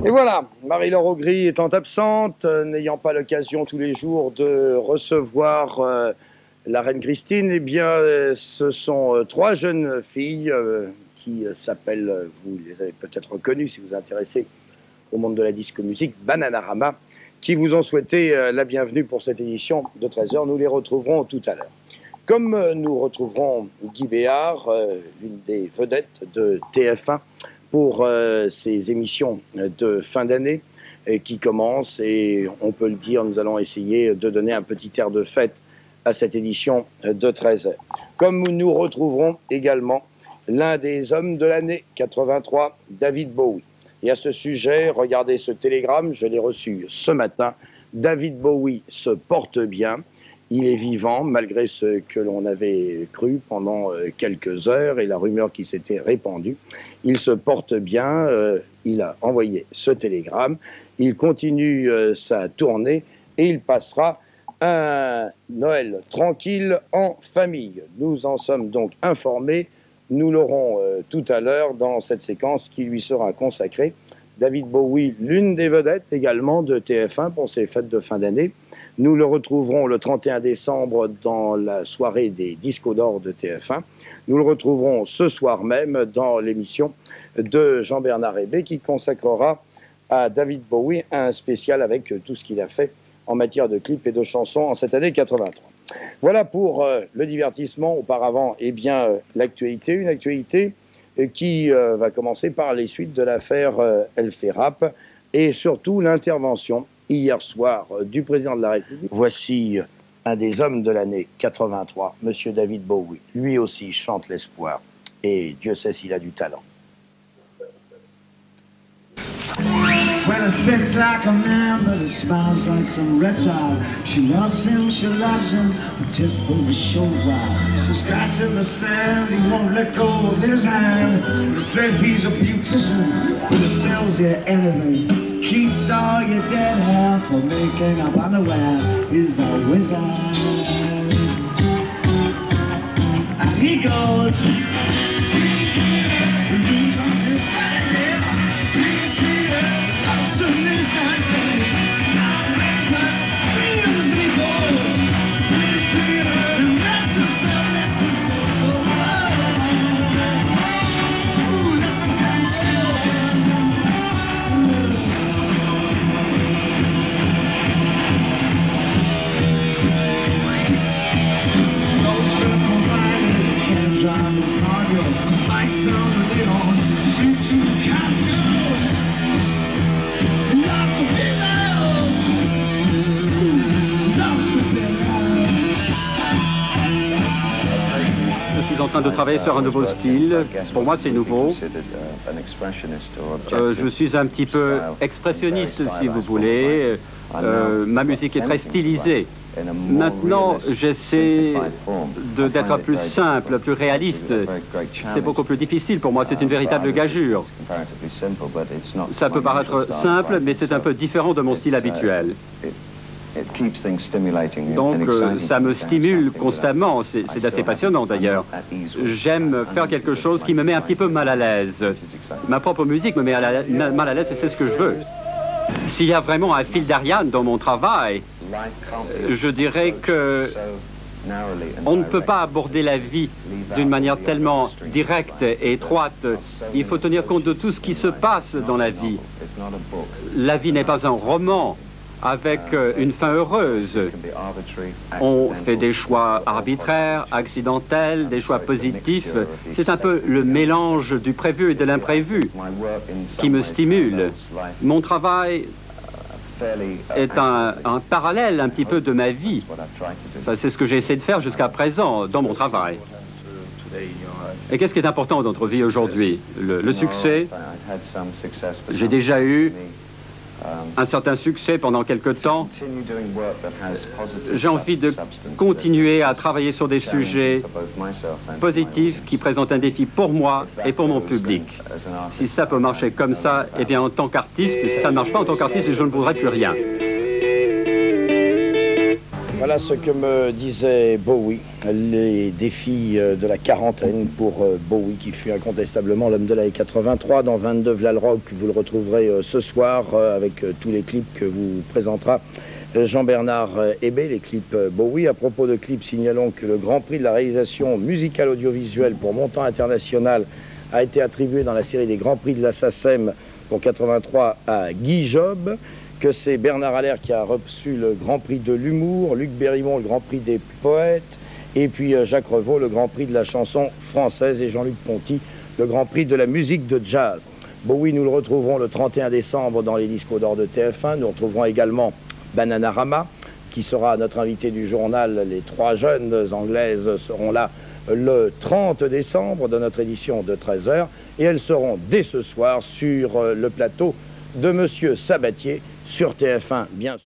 Et voilà, Marie-Laure Augry étant absente, n'ayant pas l'occasion tous les jours de recevoir la reine Christine, eh bien, ce sont trois jeunes filles qui s'appellent, vous les avez peut-être reconnues si vous vous intéressez au monde de la disque musique, Bananarama, qui vous ont souhaité la bienvenue pour cette édition de 13h. Nous les retrouverons tout à l'heure. Comme nous retrouverons Guy Béard, l'une des vedettes de TF1, pour ces émissions de fin d'année qui commencent, et on peut le dire, nous allons essayer de donner un petit air de fête à cette édition de 13h. Comme nous retrouverons également l'un des hommes de l'année 83, David Bowie. Et à ce sujet, regardez ce télégramme, je l'ai reçu ce matin. David Bowie se porte bien. Il est vivant, malgré ce que l'on avait cru pendant quelques heures et la rumeur qui s'était répandue. Il se porte bien, il a envoyé ce télégramme, il continue sa tournée et il passera un Noël tranquille en famille. Nous en sommes donc informés, nous l'aurons tout à l'heure dans cette séquence qui lui sera consacrée. David Bowie, l'une des vedettes également de TF1 pour ses fêtes de fin d'année. Nous le retrouverons le 31 décembre dans la soirée des Discos d'Or de TF1. Nous le retrouverons ce soir même dans l'émission de Jean-Bernard Hébé qui consacrera à David Bowie un spécial avec tout ce qu'il a fait en matière de clips et de chansons en cette année 83. Voilà pour le divertissement. Auparavant, eh bien, l'actualité, une actualité qui va commencer par les suites de l'affaire El Ferrap et surtout l'intervention hier soir du président de la République. Voici un des hommes de l'année 83, Monsieur David Bowie. Lui aussi chante l'espoir et Dieu sait s'il a du talent. Well, it sits like a man, but it smiles like some reptile. She loves him, but just for a short while. So scratching the sand, he won't let go of his hand. But it says he's a beautician, but it sells you anything. Keeps all your dead hair for making up underwear. He's a wizard. And he goes. En train de travailler sur un nouveau style. Pour moi, c'est nouveau. Je suis un petit peu expressionniste, si vous voulez. Ma musique est très stylisée. Maintenant, j'essaie d'être plus simple, plus réaliste. C'est beaucoup plus difficile pour moi, c'est une véritable gageure. Ça peut paraître simple, mais c'est un peu différent de mon style habituel. Donc ça me stimule constamment, c'est assez passionnant d'ailleurs. J'aime faire quelque chose qui me met un petit peu mal à l'aise. Ma propre musique me met mal à l'aise et c'est ce que je veux. S'il y a vraiment un fil d'Ariane dans mon travail, je dirais que on ne peut pas aborder la vie d'une manière tellement directe et étroite. Il faut tenir compte de tout ce qui se passe dans la vie. La vie n'est pas un roman avec une fin heureuse. On fait des choix arbitraires, accidentels, des choix positifs. C'est un peu le mélange du prévu et de l'imprévu qui me stimule. Mon travail est un parallèle un petit peu de ma vie. Enfin, c'est ce que j'ai essayé de faire jusqu'à présent dans mon travail. Et qu'est-ce qui est important dans notre vie aujourd'hui? Le succès. J'ai déjà eu un certain succès pendant quelque temps. J'ai envie de continuer à travailler sur des sujets positifs qui présentent un défi pour moi et pour mon public. Si ça peut marcher comme ça, eh bien en tant qu'artiste, si ça ne marche pas en tant qu'artiste, je ne voudrais plus rien. Voilà ce que me disait Bowie, les défis de la quarantaine pour Bowie, qui fut incontestablement l'homme de l'année 83. Dans 22 V'là Rock, vous le retrouverez ce soir avec tous les clips que vous présentera Jean-Bernard Hébé, les clips Bowie. À propos de clips, signalons que le Grand Prix de la réalisation musicale audiovisuelle pour montant international a été attribué dans la série des Grands Prix de la SACEM pour 83 à Guy Job, que c'est Bernard Allaire qui a reçu le Grand Prix de l'humour, Luc Bérimont le Grand Prix des poètes, et puis Jacques Revaux le Grand Prix de la chanson française et Jean-Luc Ponty le Grand Prix de la musique de jazz. Bowie, nous le retrouverons le 31 décembre dans les discos d'or de TF1. Nous retrouverons également Bananarama, qui sera notre invité du journal. Les 3 jeunes anglaises seront là le 30 décembre de notre édition de 13h, et elles seront dès ce soir sur le plateau de Monsieur Sabatier sur TF1, bien sûr.